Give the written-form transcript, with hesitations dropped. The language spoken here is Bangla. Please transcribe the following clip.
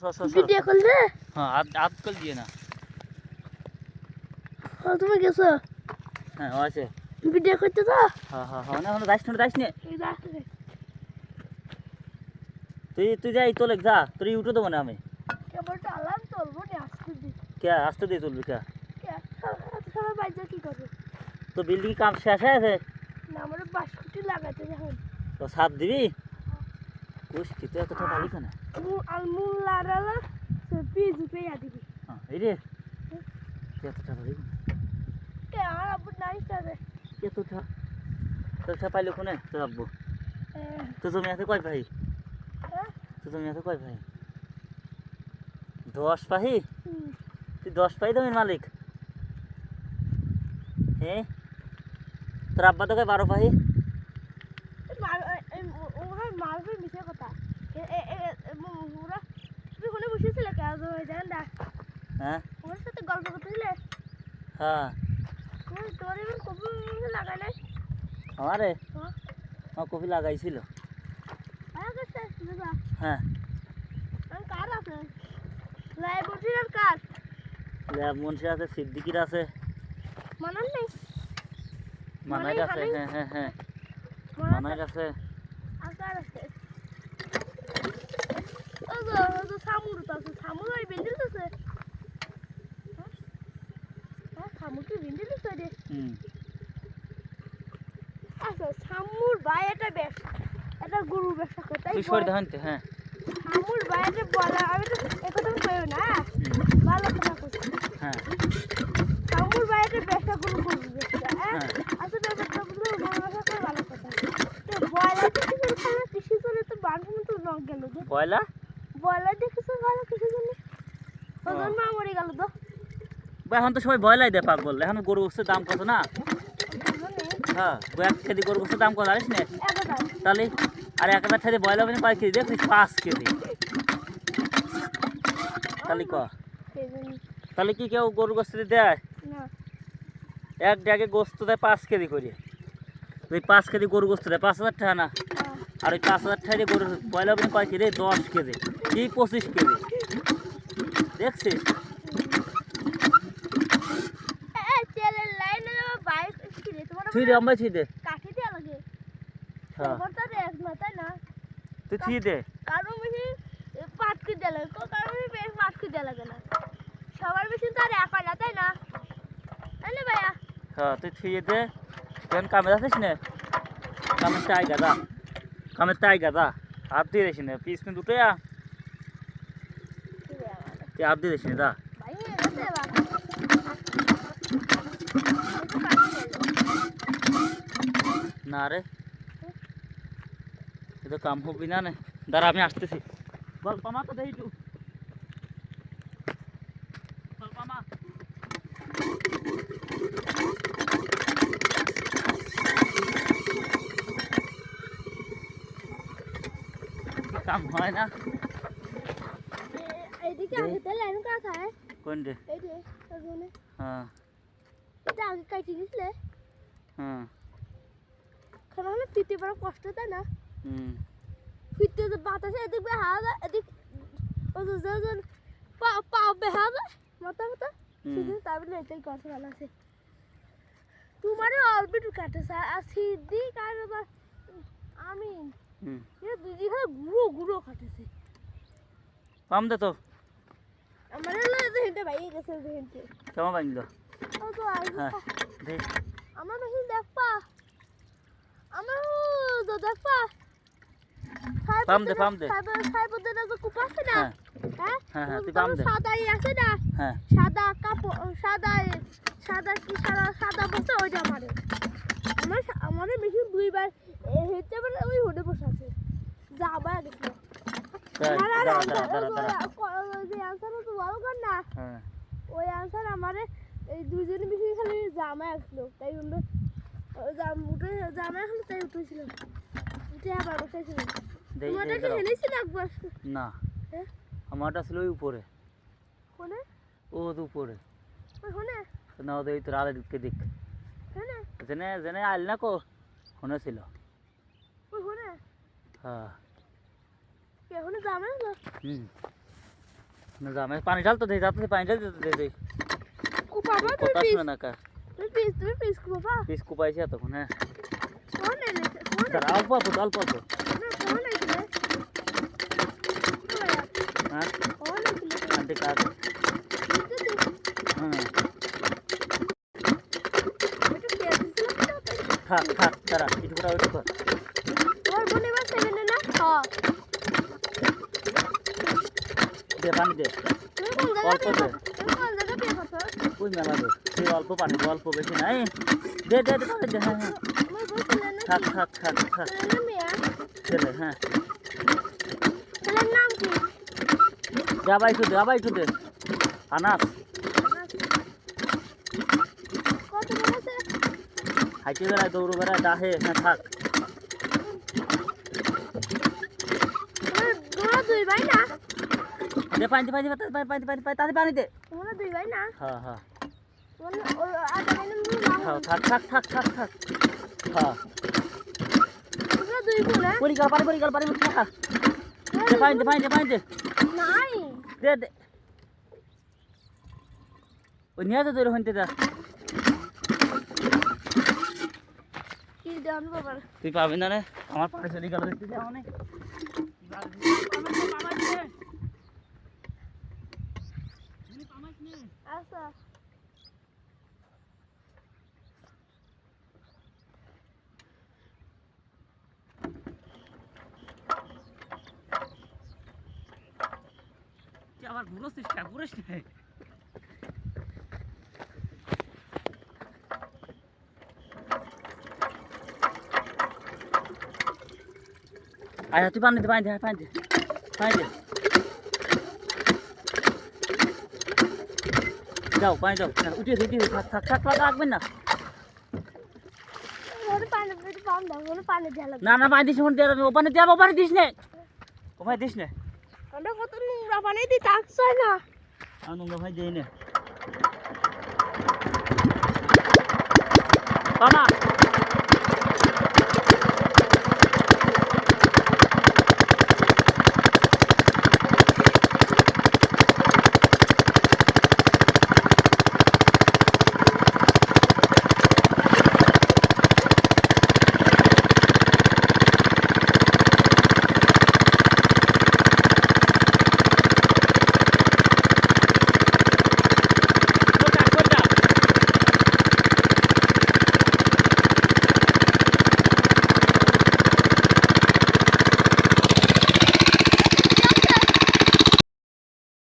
ভিডিও কল দে। হ্যাঁ আজ কল দিয়ে না। তুমি গেছো? হ্যাঁ আছে ভিডিও করতে তো? হ্যাঁ না যাইস নে। তুই যাই তোলে যা, তুই উঠে দেবো না আমি। কেবলটা আলাম তোলবো না আসতে দি। কে আসতে দিয়ে তুলবি কে? সবাই বাইরে কি করবে? তো বিল্ডিং কাম শেষ হয়ে আছে? না আমার বাসকুটি লাগাতে এখন। তো সাত দিবি? কুস কিতে এতটা ভালো কেন? আলমুল লারালা সে পিজু পে দিবি। হ্যাঁ এই রে এতটা ভালো কে আর আব্বু নাই করে। এতটা তোর পাইলো কোনে তোর আব্বু? তো জমি আছে কয় ভাই? তো জমি আছে কয় ভাই? 10 ভাই? তুই 10 ভাই জমির মালিক? হ্যাঁ তোর আব্বা তো কয় 12 ভাই? মারবে মিছে কথা। ওরা তুই ওখানে বসেছিলে কাজ হয়ে যায় না? হ্যাঁ ওর সাথে গল্প করতেছিলে? হ্যাঁ তোর এবার কবি লাগাই নাই? আমারে আমার কপি লাগাইছিল। হ্যাঁ কার আছে? লাইব্রেরির আর কার? ল্যাব মুন্সি আছে, সিদ্দিকির আছে, মানার নেই? মানাইর আছে। হ্যাঁ মানাইর আছে। আর কার আছে? ও সামুর তো আছে। সামুর ওই বিল্ডিং আছে? হ্যাঁ সামুর কি বিল্ডিং আছে রে? আচ্ছা সামুর ভাই এটা গরু ব্যবসা করে তাই? তুই সরে দেখানতে। হ্যাঁ সামুর ভাই এটা বলা আমি তো একদম কইও না। ভালো কথা কইছি। হ্যাঁ সামুর ভাই এটা ব্যবসা গরু ব্যবসা। হ্যাঁ আচ্ছা ব্যবসা বুঝলো গরু ব্যবসা করে ভালো কথা। তো বয়লা কিছু করে খালা কৃষি করে তো বানর মতো রং গেল যে। বয়লা দেখেছো ভালো কিছু জানি। ওজন মা মরে গেল তো। এখন তো সবাই বয়লাই দেয় পাগল। এখন গরু গোস্তের দাম কত না? হ্যাঁ 1 কেজি গরু গোস্তের দাম কত জানিস না? তাহলে আর 1000 টাকা বয়লা মানে কয় কেজি দেখছিস? 5 কেজি। তাহলে ক তাহলে কি কেউ গরু গোস্ত দেয় না? এক ড্যাগে গোস্ত দেয় 5 কেজি করে। ওই 5 কেজি গরু গোস্ত দেয় 5000 টাকা না? আর ওই 5000 টাকা দিয়ে গরু বয়লা মানে কয় কেজি? 10 কেজি কি 25 কেজি দেখছিস? তুই রে আমরা দে কাকে দেয়া লাগে? হ্যাঁ খবরটা দেখ না তাই না? তুই দে কারো বেশি পাটকি দেয়া লাগে, কারো বেশি পাটকি দেয়া লাগে না। সবার বেশি তো আর এক হয় না তাই না? তাই না ভাইয়া? হ্যাঁ তুই দে। তুই কামে যাচ্ছিস না? কামের তাই গাদা হাত দিয়ে দিস না পিস মিন দুটো তুই হাত দিয়ে দিস না দা। ভাই এসে বা না রে এ তো কাম হবি না নে। দাঁড়া আমি আসতেছি। বল পামা তো দেই একটু। বল পামা কাম হয় না। এইদিকে আগে তাহলে লাইন কাজ হয় কোন রে? এই যে ওখানে হ্যাঁ এটা আগে কাটি দিছিলে। হ্যাঁ খানা হলে ফিরতে বড় কষ্ট তাই না? ফিরতে যে বাতাসে এদিক বে হাওয়া এদিক ও যে পা বেহা যায় মাথা শুধু তারপরে এটাই কথা ভালো আছে। তোমারে অরবিট কাটে আর সিদ্ধি কাটে বা আমি দুই খানে গুঁড়ো কাটেছে। পাম দে তো আমার হেঁটে বাইরে গেছে হেঁটে কেমন বাঁধল? হ্যাঁ দে আমার মেশিন দেখপা আমার দেখপা পাম দে সাইবদে না যে কুপ আছে না? হ্যাঁ তুই পাম দে। সাদা আছে না? হ্যাঁ সাদা কাপড় সাদা বসে ওইটা আমার মেশিন দুইবার হেঁটে মানে ওই হোডে বসে আছে যাবা গেছিল। ওই আনসার আমারে এই দুজনে বেশি খালি জামা আসলো তাই জামা আসলো তাই উঠেছিলাম উঠে আবার বসেছিলাম। তোমারটা কি হেনেছিল একবার? না আমারটা ছিল ওই উপরে। কোনে? ও তো উপরে ওই কোনে? না ওদের তোর আলে দিকে দিক কোনে? জেনে আইল না কো কোনে ছিল? ওই কোনে? হ্যাঁ কে কোনে জামা আসলো? না যা আমি পানি ঢাল তো দে যাতে পানি ঢাল দে দে কুপাবা কথা তুমি শুনে না কা তুমি পিস কুপাবা পিস কুপাইছে তখন হ্যাঁ কোন নেই কোন দাঁড়া অল্প অল্প না কোন নেই হ্যাঁ কোন নেই আন্টি কাজ হ্যাঁ থাক থাক দাঁড়া একটু করে ওইটুকু ওর মনে বা সেভেনে না হ্যাঁ দে পানি দে তুমি কোন অল্প জায়গা দে তুমি কোন জায়গা বিয়ে করছো ওই মেলা দে তুই অল্প পানি দে অল্প বেশি নাই দে দে দে পানি দে হ্যাঁ হ্যাঁ তুমি বলছিলে না থাক থাক থাক থাক ছেলের নাম মিয়া ছেলে হ্যাঁ ছেলের নাম কি আবার একটু দে আনাস কত বলেছে হাইটে বেড়ায় দৌড় বেড়ায় ডাহে হ্যাঁ থাক তোমরা দুই ভাই না দে পানি দে পানি দে তাড়াতাড়ি পানি দে তোমরা দুই ভাই না হ্যাঁ হ্যাঁ ওর আটা ভাই নাম হ্যাঁ থাক থাক থাক থাক থাক হ্যাঁ তোমরা দুই বোন হ্যাঁ পরিকাল পানি থাক দে পানি দে নাই দে দে ওই নিয়ে তো তোর হইতে যা কি দেন বাবা তুই পাবি না রে আমার পানি চলে গেল দেখতে যাও না আচ্ছা আবার ঘুরোস চেষ্টা করিস না আয় তুই পানি দে যাও পানি দাও উঠে থাক রাখবেন না ওর পানি পাম দাও ওর পানি ঢালা না পানি দিস ও পানি দিস নে আমরা কত নোংরা পানি দিই তাকছ না আমি নোংরা ভাই দেই না